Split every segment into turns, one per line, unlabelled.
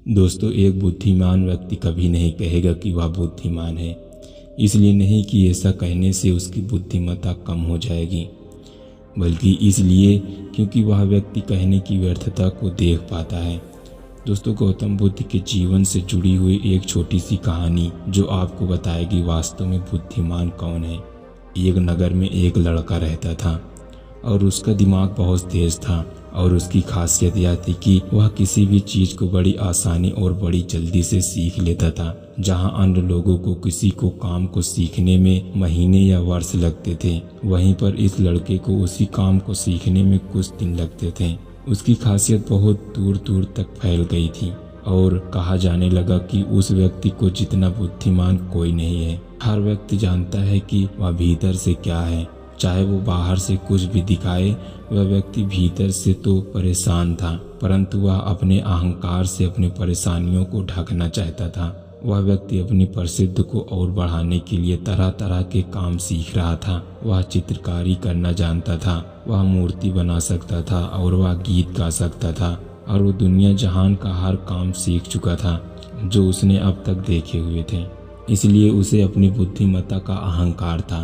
दोस्तों, एक बुद्धिमान व्यक्ति कभी नहीं कहेगा कि वह बुद्धिमान है। इसलिए नहीं कि ऐसा कहने से उसकी बुद्धिमत्ता कम हो जाएगी, बल्कि इसलिए क्योंकि वह व्यक्ति कहने की व्यर्थता को देख पाता है। दोस्तों, गौतम बुद्ध के जीवन से जुड़ी हुई एक छोटी सी कहानी जो आपको बताएगी वास्तव में बुद्धिमान कौन है। एक नगर में एक लड़का रहता था और उसका दिमाग बहुत तेज था और उसकी खासियत यह थी कि वह किसी भी चीज को बड़ी आसानी और बड़ी जल्दी से सीख लेता था। जहां अन्य लोगों को किसी को काम को सीखने में महीने या वर्ष लगते थे, वहीं पर इस लड़के को उसी काम को सीखने में कुछ दिन लगते थे। उसकी खासियत बहुत दूर दूर तक फैल गई थी और कहा जाने लगा कि उस व्यक्ति को जितना बुद्धिमान कोई नहीं है। हर व्यक्ति जानता है कि वह भीतर से क्या है, चाहे वो बाहर से कुछ भी दिखाए। वह व्यक्ति भीतर से तो परेशान था, परंतु वह अपने अहंकार से अपनी परेशानियों को ढकना चाहता था। वह व्यक्ति अपनी प्रसिद्धि को और बढ़ाने के लिए तरह तरह के काम सीख रहा था। वह चित्रकारी करना जानता था, वह मूर्ति बना सकता था और वह गीत गा सकता था और वो दुनिया जहान का हर काम सीख चुका था जो उसने अब तक देखे हुए थे। इसलिए उसे अपनी बुद्धिमत्ता का अहंकार था,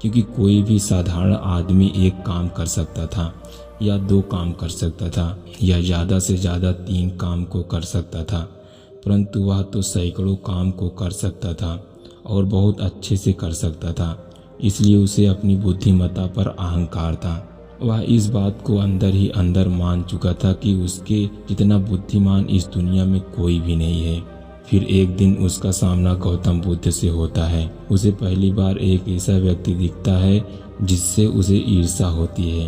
क्योंकि कोई भी साधारण आदमी एक काम कर सकता था या 2 काम कर सकता था या ज़्यादा से ज़्यादा 3 काम को कर सकता था, परंतु वह तो सैकड़ों काम को कर सकता था और बहुत अच्छे से कर सकता था। इसलिए उसे अपनी बुद्धिमत्ता पर अहंकार था। वह इस बात को अंदर ही अंदर मान चुका था कि उसके जितना बुद्धिमान इस दुनिया में कोई भी नहीं है। फिर एक दिन उसका सामना गौतम बुद्ध से होता है। उसे पहली बार एक ऐसा व्यक्ति दिखता है जिससे उसे ईर्ष्या होती है।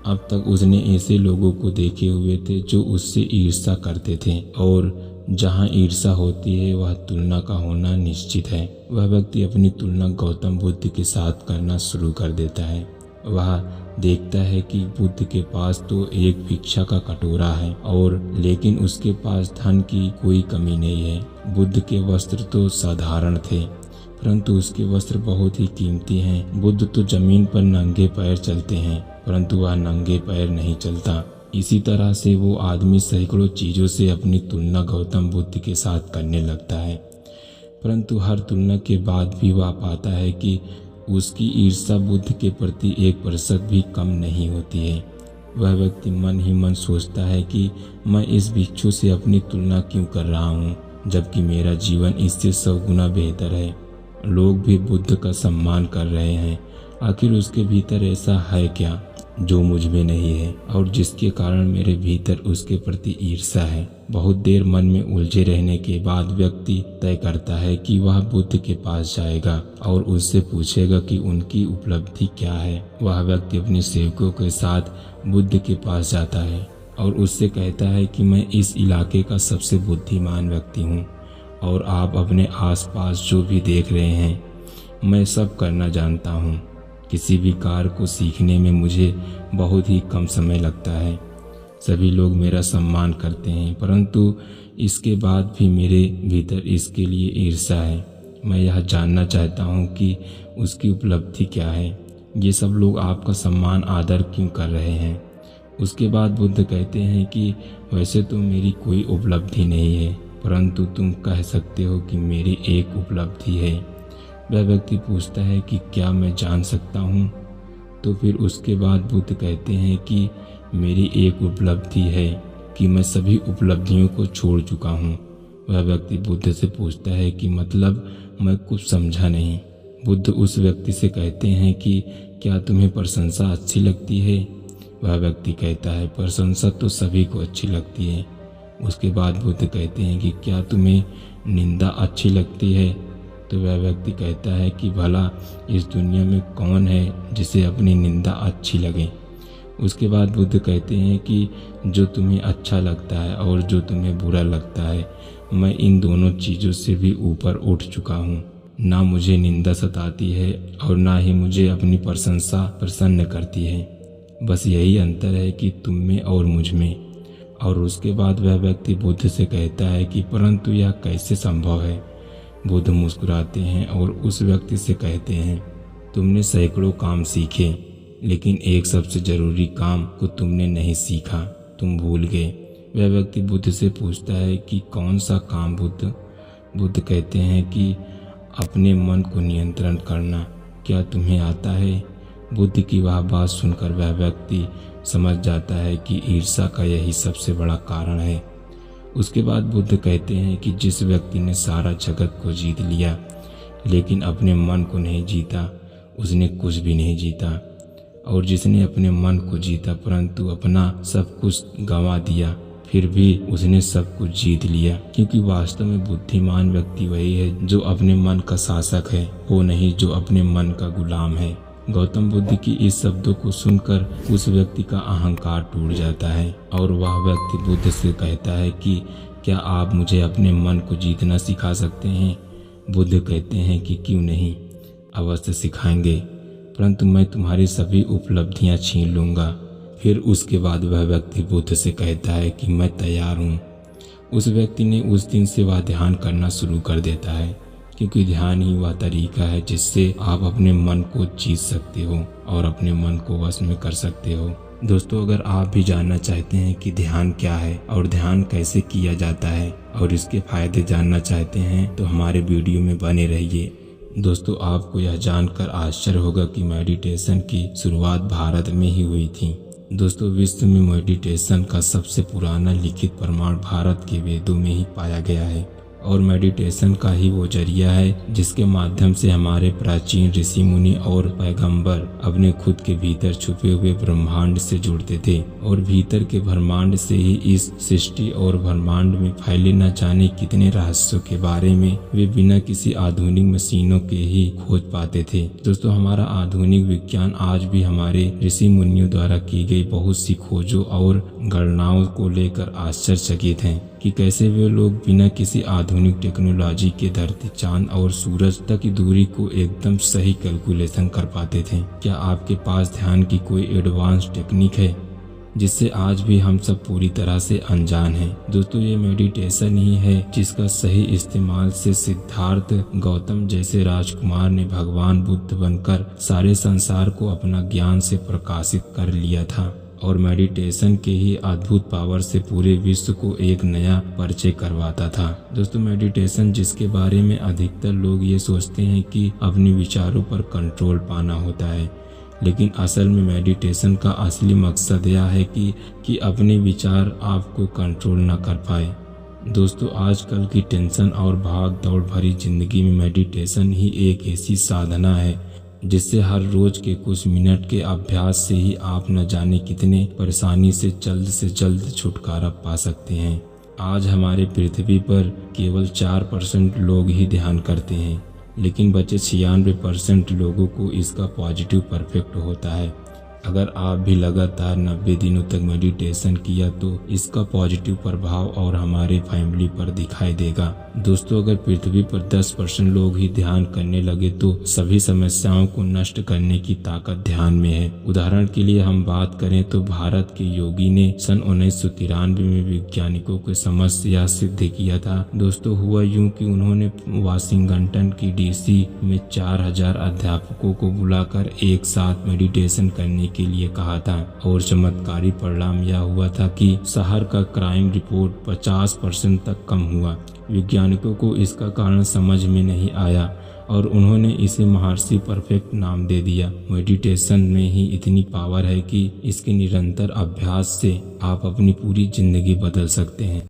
अब तक उसने ऐसे लोगों को देखे हुए थे जो उससे ईर्ष्या करते थे, और जहां ईर्ष्या होती है वह तुलना का होना निश्चित है। वह व्यक्ति अपनी तुलना गौतम बुद्ध के साथ करना शुरू कर देता है। वह देखता है कि बुद्ध के पास तो एक भिक्षा का कटोरा है और लेकिन उसके पास धन की कोई कमी नहीं है। बुद्ध के वस्त्र तो साधारण थे, परंतु उसके वस्त्र बहुत ही कीमती हैं। बुद्ध तो जमीन पर नंगे पैर चलते हैं, परंतु वह नंगे पैर नहीं चलता। इसी तरह से वो आदमी सैकड़ों चीजों से अपनी तुलना गौतम बुद्ध के साथ करने लगता है, परंतु हर तुलना के बाद भी वह पाता है कि उसकी ईर्ष्या बुद्ध के प्रति 1% भी कम नहीं होती है। वह व्यक्ति मन ही मन सोचता है कि मैं इस भिक्षु से अपनी तुलना क्यों कर रहा हूँ, जबकि मेरा जीवन इससे 100 गुना बेहतर है। लोग भी बुद्ध का सम्मान कर रहे हैं। आखिर उसके भीतर ऐसा है क्या जो मुझ में नहीं है और जिसके कारण मेरे भीतर उसके प्रति ईर्ष्या है। बहुत देर मन में उलझे रहने के बाद व्यक्ति तय करता है कि वह बुद्ध के पास जाएगा और उससे पूछेगा कि उनकी उपलब्धि क्या है। वह व्यक्ति अपने सेवकों के साथ बुद्ध के पास जाता है और उससे कहता है कि मैं इस इलाके का सबसे बुद्धिमान व्यक्ति हूँ और आप अपने आसपास जो भी देख रहे हैं मैं सब करना जानता हूँ। किसी भी कार्य को सीखने में मुझे बहुत ही कम समय लगता है। सभी लोग मेरा सम्मान करते हैं, परंतु इसके बाद भी मेरे भीतर इसके लिए ईर्ष्या है। मैं यह जानना चाहता हूँ कि उसकी उपलब्धि क्या है। ये सब लोग आपका सम्मान आदर क्यों कर रहे हैं। उसके बाद बुद्ध कहते हैं कि वैसे तो मेरी कोई उपलब्धि नहीं है, परंतु तुम कह सकते हो कि मेरी एक उपलब्धि है। वह व्यक्ति पूछता है कि क्या मैं जान सकता हूँ। तो फिर उसके बाद बुद्ध कहते हैं कि मेरी एक उपलब्धि है कि मैं सभी उपलब्धियों को छोड़ चुका हूँ। वह व्यक्ति बुद्ध से पूछता है कि मतलब, मैं कुछ समझा नहीं। बुद्ध उस व्यक्ति से कहते हैं कि क्या तुम्हें प्रशंसा अच्छी लगती है। वह व्यक्ति कहता है प्रशंसा तो सभी को अच्छी लगती है। उसके बाद बुद्ध कहते हैं कि क्या तुम्हें निंदा अच्छी लगती है। तो वह व्यक्ति कहता है कि भला इस दुनिया में कौन है जिसे अपनी निंदा अच्छी लगे। उसके बाद बुद्ध कहते हैं कि जो तुम्हें अच्छा लगता है और जो तुम्हें बुरा लगता है, मैं इन दोनों चीज़ों से भी ऊपर उठ चुका हूँ। ना मुझे निंदा सताती है और ना ही मुझे अपनी प्रशंसा प्रसन्न करती है। बस यही अंतर है कि तुम में और मुझ में। और उसके बाद वह व्यक्ति बुद्ध से कहता है कि परंतु यह कैसे संभव है। बुद्ध मुस्कुराते हैं और उस व्यक्ति से कहते हैं तुमने सैकड़ों काम सीखे, लेकिन एक सबसे जरूरी काम को तुमने नहीं सीखा, तुम भूल गए। वह व्यक्ति बुद्ध से पूछता है कि कौन सा काम बुद्ध? बुद्ध कहते हैं कि अपने मन को नियंत्रण करना। क्या तुम्हें आता है? बुद्ध की वह बात सुनकर वह व्यक्ति समझ जाता है कि ईर्ष्या का यही सबसे बड़ा कारण है। उसके बाद बुद्ध कहते हैं कि जिस व्यक्ति ने सारा जगत को जीत लिया लेकिन अपने मन को नहीं जीता, उसने कुछ भी नहीं जीता। और जिसने अपने मन को जीता परंतु अपना सब कुछ गंवा दिया, फिर भी उसने सब कुछ जीत लिया। क्योंकि वास्तव में बुद्धिमान व्यक्ति वही है जो अपने मन का शासक है, वो नहीं जो अपने मन का गुलाम है। गौतम बुद्ध की इस शब्दों को सुनकर उस व्यक्ति का अहंकार टूट जाता है और वह व्यक्ति बुद्ध से कहता है कि क्या आप मुझे अपने मन को जीतना सिखा सकते हैं? बुद्ध कहते हैं कि क्यों नहीं, अवश्य सिखाएंगे, परंतु मैं तुम्हारी सभी उपलब्धियां छीन लूंगा। फिर उसके बाद वह व्यक्ति बुद्ध से कहता है कि मैं तैयार हूँ। उस व्यक्ति ने उस दिन से वह ध्यान करना शुरू कर देता है, क्योंकि ध्यान ही वह तरीका है जिससे आप अपने मन को जीत सकते हो और अपने मन को वश में कर सकते हो। दोस्तों, अगर आप भी जानना चाहते हैं कि ध्यान क्या है और ध्यान कैसे किया जाता है और इसके फायदे जानना चाहते हैं तो हमारे वीडियो में बने रहिए। दोस्तों, आपको यह जानकर आश्चर्य होगा कि मेडिटेशन की शुरुआत भारत में ही हुई थी। दोस्तों, विश्व में मेडिटेशन का सबसे पुराना लिखित प्रमाण भारत के वेदों में ही पाया गया है और मेडिटेशन का ही वो जरिया है जिसके माध्यम से हमारे प्राचीन ऋषि मुनि और पैगंबर अपने खुद के भीतर छुपे हुए ब्रह्मांड से जुड़ते थे और भीतर के ब्रह्मांड से ही इस सृष्टि और ब्रह्मांड में फैले न जाने कितने रहस्यों के बारे में वे बिना किसी आधुनिक मशीनों के ही खोज पाते थे। दोस्तों, हमारा आधुनिक विज्ञान आज भी हमारे ऋषि मुनियों द्वारा की गई बहुत सी खोजों और गणनाओं को लेकर आश्चर्यचकित हैं कि कैसे वे लोग बिना किसी आधुनिक टेक्नोलॉजी के धरती, चांद और सूरज तक की दूरी को एकदम सही कैलकुलेशन कर पाते थे। क्या आपके पास ध्यान की कोई एडवांस टेक्निक है जिससे आज भी हम सब पूरी तरह से अनजान हैं? दोस्तों, ये मेडिटेशन ही है जिसका सही इस्तेमाल से सिद्धार्थ गौतम जैसे राजकुमार ने भगवान बुद्ध बनकर सारे संसार को अपना ज्ञान से प्रकाशित कर लिया था और मेडिटेशन के ही अद्भुत पावर से पूरे विश्व को एक नया परिचय करवाता था। दोस्तों, मेडिटेशन जिसके बारे में अधिकतर लोग ये सोचते हैं कि अपने विचारों पर कंट्रोल पाना होता है, लेकिन असल में मेडिटेशन का असली मकसद यह है कि अपने विचार आपको कंट्रोल न कर पाए। दोस्तों, आजकल की टेंशन और भाग दौड़ भरी जिंदगी में मेडिटेशन ही एक ऐसी साधना है जिससे हर रोज के कुछ मिनट के अभ्यास से ही आप न जाने कितने परेशानी से जल्द छुटकारा पा सकते हैं। आज हमारे पृथ्वी पर केवल 4% लोग ही ध्यान करते हैं, लेकिन बचे 96% लोगों को इसका पॉजिटिव परफेक्ट होता है। अगर आप भी लगातार 90 दिनों तक मेडिटेशन किया तो इसका पॉजिटिव प्रभाव और हमारे फैमिली पर दिखाई देगा। दोस्तों, अगर पृथ्वी पर 10% लोग ही ध्यान करने लगे तो सभी समस्याओं को नष्ट करने की ताकत ध्यान में है। उदाहरण के लिए हम बात करें तो भारत के योगी ने सन 1993 में वैज्ञानिकों के समक्ष यह सिद्ध किया था। दोस्तों, हुआ यूं कि उन्होंने वाशिंगटन की DC में 4000 अध्यापकों को बुलाकर एक साथ मेडिटेशन करने के लिए कहा था और चमत्कारी परिणाम यह हुआ था कि शहर का क्राइम रिपोर्ट 50% तक कम हुआ। वैज्ञानिकों को इसका कारण समझ में नहीं आया और उन्होंने इसे महर्षि परफेक्ट नाम दे दिया। मेडिटेशन में ही इतनी पावर है कि इसके निरंतर अभ्यास से आप अपनी पूरी जिंदगी बदल सकते हैं।